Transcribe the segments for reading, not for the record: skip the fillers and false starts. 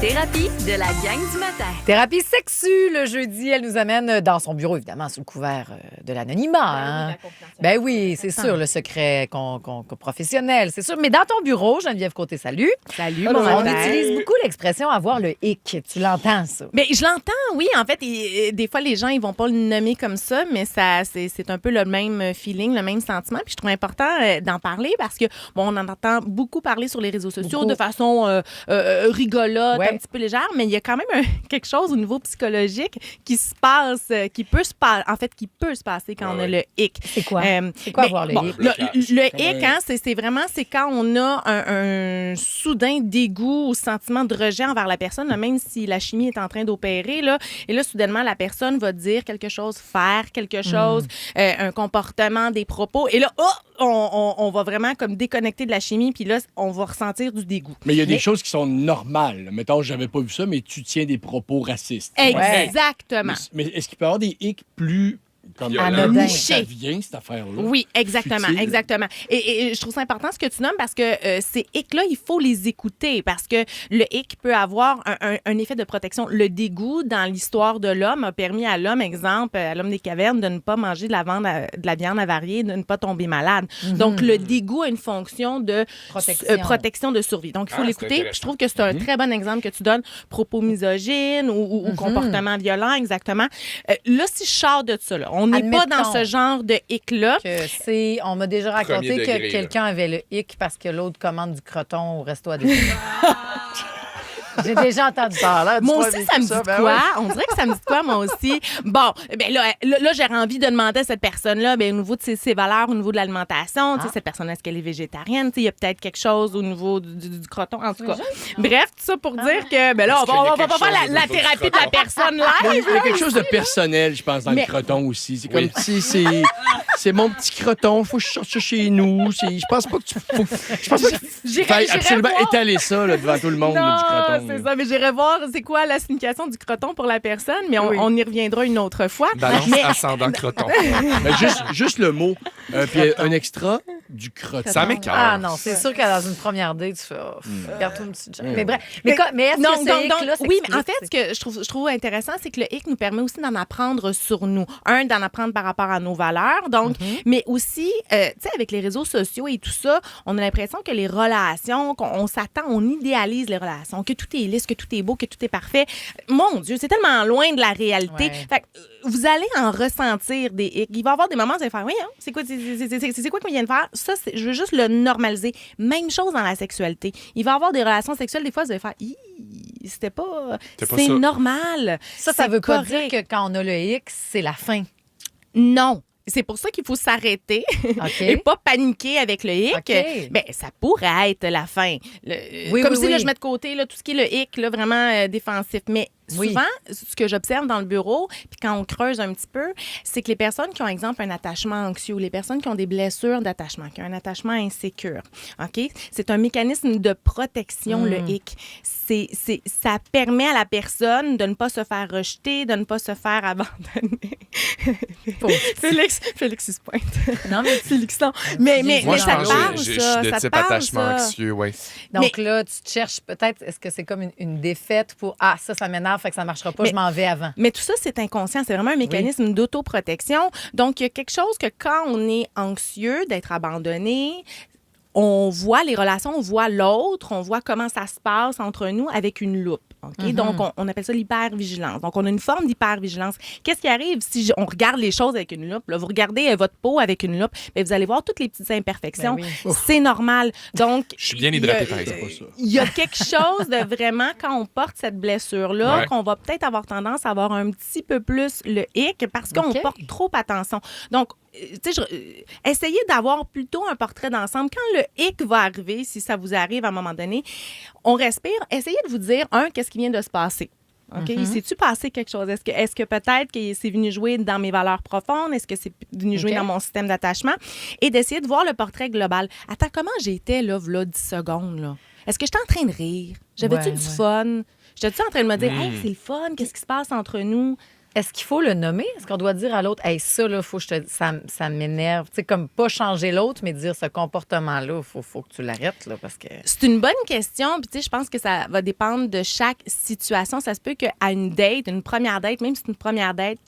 thérapie de la gang du matin. Thérapie sexue, le jeudi, elle nous amène dans son bureau, évidemment, sous le couvert de l'anonymat. Hein? Ben oui, c'est sûr, le secret professionnel, c'est sûr. Mais dans ton bureau, Geneviève Côté, salut. Salut, On mon utilise beaucoup l'expression « avoir le hic ». Tu l'entends, ça? Mais je l'entends, oui. En fait, des fois, les gens, ils vont pas le nommer comme ça, mais c'est un peu le même feeling, le même sentiment. Puis je trouve important d'en parler parce que, bon, on en entend beaucoup parler sur les réseaux sociaux de façon rigolote, un petit peu légère, mais il y a quand même quelque chose au niveau psychologique qui se passe, qui peut se passer quand on a le hic. C'est quoi? C'est quoi avoir le hic? Le hic, hein, c'est vraiment quand on a un soudain dégoût ou sentiment de rejet envers la personne, là, même si la chimie est en train d'opérer, là, et là, soudainement, la personne va dire quelque chose, faire quelque chose, un comportement, des propos, et là, on va vraiment comme déconnecter de la chimie, puis là, on va ressentir du dégoût. Mais il y a des choses qui sont normales. Mettons, j'avais pas vu ça, mais tu tiens des propos racistes. Exactement. Mais est-ce qu'il peut y avoir des hic plus... Anodin. Ça vient, cette affaire-là. Oui, exactement, Futile. exactement. Et je trouve ça important ce que tu nommes parce que ces hics-là, il faut les écouter parce que le hic peut avoir un effet de protection. Le dégoût dans l'histoire de l'homme a permis à l'homme, exemple, à l'homme des cavernes, de ne pas manger de la viande avariée, de ne pas tomber malade. Donc, le dégoût a une fonction de protection de survie. Donc, il faut l'écouter. Puis je trouve que c'est un très bon exemple que tu donnes, propos misogynes ou comportements violents, exactement. Là, si je sors de ça, là, on n'est pas dans ce genre de hic-là. On m'a déjà raconté que quelqu'un avait le hic parce que l'autre commande du croton au resto à des J'ai déjà entendu ça. Moi aussi, ça me dit quoi? On dirait que ça me dit quoi, moi aussi? Bon, ben là j'aurais envie de demander à cette personne-là, ben, au niveau de ses valeurs, au niveau de l'alimentation, cette personne, est-ce qu'elle est végétarienne? Il y a peut-être quelque chose au niveau du croton, en tout cas. Bref, tout ça pour dire que, ben là, on va pas faire la thérapie de la personne live. Il y a quelque chose de personnel, je pense, dans le croton aussi. C'est comme si c'est mon petit croton, faut que je sorte ça chez nous. Je pense pas que tu faut absolument étaler ça là, devant tout le monde, là, du croton. C'est ça, mais j'irai voir c'est quoi la signification du croton pour la personne, mais on y reviendra une autre fois. Balance ascendant croton. Mais juste le mot. Puis un extra du croton. Ça m'écoeure. Ah non, c'est sûr que dans une première date, tu fais regarde-toi une petite jambe. Mais bref, mais est-ce que ce hic-là, oui, mais en fait, ce que je trouve intéressant, c'est que le hic nous permet aussi d'en apprendre sur nous. D'en apprendre par rapport à nos valeurs, donc, mais aussi, tu sais, avec les réseaux sociaux et tout ça, on a l'impression que les relations, qu'on s'attend, on idéalise les relations, que tout est lisse, que tout est beau, que tout est parfait. Mon Dieu, c'est tellement loin de la réalité. Fait que, vous allez en ressentir des hic. Il va y avoir des moments où vous allez faire, oui, hein, c'est quoi qu'on vient de faire? Ça, je veux juste le normaliser. Même chose dans la sexualité. Il va y avoir des relations sexuelles, des fois, vous allez faire, c'était pas c'est normal. Ça veut pas dire que quand on a le hic, c'est la fin. Non. C'est pour ça qu'il faut s'arrêter et pas paniquer avec le hic. Ben, ça pourrait être la fin. Là, je mets de côté là, tout ce qui est le hic, là, vraiment défensif. Mais souvent, ce que j'observe dans le bureau, puis quand on creuse un petit peu, c'est que les personnes qui ont, exemple, un attachement anxieux, les personnes qui ont des blessures d'attachement, qui ont un attachement insécure, OK? C'est un mécanisme de protection, le hic. Ça permet à la personne de ne pas se faire rejeter, de ne pas se faire abandonner. Félix, il se pointe. Non, mais Félixon. Mais moi, ça te parle, je suis ça. de Ça te type parle, attachement ça. anxieux, oui. Donc là, tu te cherches peut-être, est-ce que c'est comme une défaite pour ça m'énerve, fait que ça marchera pas, je m'en vais avant. Mais tout ça, c'est inconscient. C'est vraiment un mécanisme d'autoprotection. Donc, il y a quelque chose que quand on est anxieux d'être abandonné, on voit les relations, on voit l'autre, on voit comment ça se passe entre nous avec une loupe. Okay? Donc, on appelle ça l'hypervigilance. Donc, on a une forme d'hypervigilance. Qu'est-ce qui arrive si on regarde les choses avec une loupe? Là, vous regardez votre peau avec une loupe, bien, vous allez voir toutes les petites imperfections. C'est normal. Donc, je suis bien hydraté, par exemple. Il y a quelque chose de vraiment, quand on porte cette blessure-là, qu'on va peut-être avoir tendance à avoir un petit peu plus le hic parce qu'on porte trop attention. Donc, tu sais, essayez d'avoir plutôt un portrait d'ensemble. Quand le hic va arriver, si ça vous arrive à un moment donné, on respire. Essayez de vous dire, qu'est-ce qui vient de se passer? OK? S'est-tu passé quelque chose? Est-ce que peut-être que c'est venu jouer dans mes valeurs profondes? Est-ce que c'est venu jouer dans mon système d'attachement? Et d'essayer de voir le portrait global. Attends, comment j'étais là 10 secondes? Là? Est-ce que j'étais en train de rire? J'avais-tu du fun? J'étais-tu en train de me dire, hey, c'est le fun, qu'est-ce qui se passe entre nous? Est-ce qu'il faut le nommer? Est-ce qu'on doit dire à l'autre, hey, ça, là, faut que ça m'énerve? Tu sais, comme pas changer l'autre, mais dire ce comportement-là, faut que tu l'arrêtes, là, parce que. C'est une bonne question. Puis, tu sais, je pense que ça va dépendre de chaque situation. Ça se peut qu'à une première date, même si c'est une première date,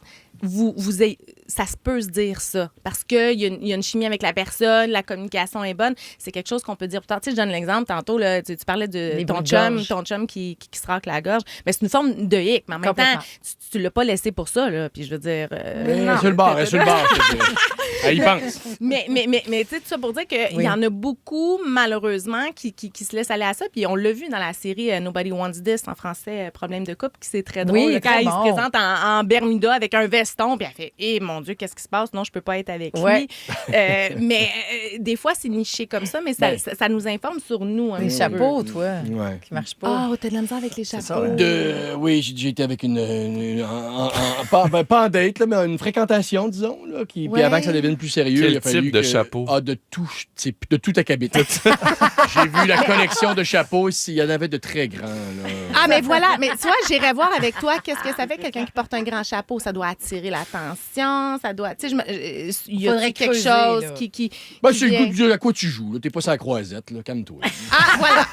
ça se peut se dire ça parce qu'il y a une chimie avec la personne, la communication est bonne. C'est quelque chose qu'on peut dire plus tard. Tu sais, je donne l'exemple tantôt, là, tu parlais de ton chum qui se racle la gorge. Mais c'est une forme de hic, mais en même temps, tu l'as pas laissé pour ça. Là, puis je veux dire... sur le bord, sur le bord. Elle y pense. Mais tu sais, tout ça pour dire qu'il y en a beaucoup, malheureusement, qui se laissent aller à ça. Puis on l'a vu dans la série Nobody Wants This, en français, Problème de couple, qui c'est très drôle. Oui, là, quand il se présente en Bermuda avec un veston, puis elle fait mon Dieu, qu'est-ce qui se passe? Non, je peux pas être avec lui. Mais des fois, c'est niché comme ça, mais ça nous informe sur nous. Les chapeaux, toi, qui marchent pas. Oh, t'as de la misère avec les chapeaux. Ça, oui, j'ai été avec pas en date, là, mais une fréquentation, disons. Là, puis avant que ça devienne plus sérieux, Quel il a fallu type de chapeau? de tout acabit. J'ai vu la collection de chapeaux, il y en avait de très grands. Là. Ah, mais voilà. Mais tu vois, j'irais voir avec toi qu'est-ce que ça fait quelqu'un qui porte un grand chapeau. Ça doit attirer l'attention, ça doit... Tu sais, il y a quelque chose là. qui c'est le goût de à quoi tu joues. Là. T'es pas sur la croisette, là. Calme-toi. Ah, voilà.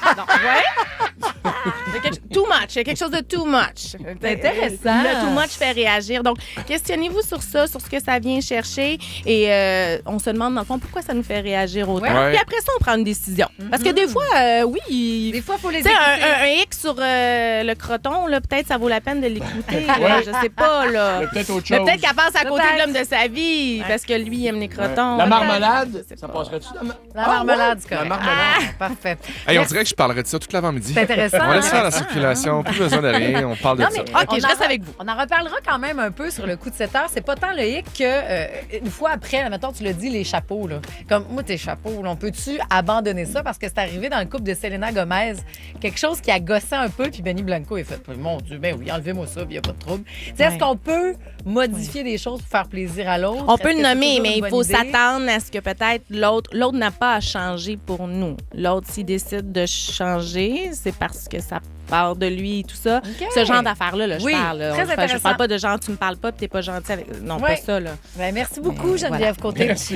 Too much. Il y a quelque chose de too much. C'est intéressant. Le too much fait réagir. Donc, questionnez-vous sur ça, sur ce que ça vient chercher. Et on se demande, dans le fond, pourquoi ça nous fait réagir autant. Ouais. Puis après ça, on prend une décision. Parce que des fois, oui... Des fois, il faut les écouter. Un X sur le croton, là, peut-être ça vaut la peine de l'écouter. Je sais pas, là. Peut-être autre Mais chose. peut-être qu'elle passe à côté de l'homme de sa vie parce que lui, il aime les crotons. La marmelade, ça passerait-tu? La marmelade, c'est correct. La marmelade. Parfait. Hey, on dirait que je parlerais de ça toute l'avant-midi. C'est intéressant. On laisse faire la circulation, plus besoin de rien, on parle de Non, ça. mais OK, je reste avec vous. On en reparlera quand même un peu sur le coup de 7 heures. C'est pas tant le hic que une fois après, mettons, tu l'as dit, les chapeaux. Là. Comme moi, tes chapeaux, là, on peut-tu abandonner ça? Parce que c'est arrivé dans le couple de Selena Gomez, quelque chose qui a gossé un peu, puis Benny Blanco a fait, mon Dieu, ben oui, enlevez-moi ça, puis il n'y a pas de trouble. Est-ce qu'on peut modifier des choses pour faire plaisir à l'autre? On peut le nommer, mais il faut idée? s'attendre à ce que peut-être l'autre n'a pas à changer pour nous. L'autre, s'il décide de changer, c'est parce que ça part de lui et tout ça. Okay. Ce genre d'affaires-là, là, je Oui, parle. Là. très intéressant. Je parle pas de genre, tu me parles pas, puis t'es pas gentil avec... Non, pas ça, là. Ben, merci beaucoup, Geneviève Côté. Merci.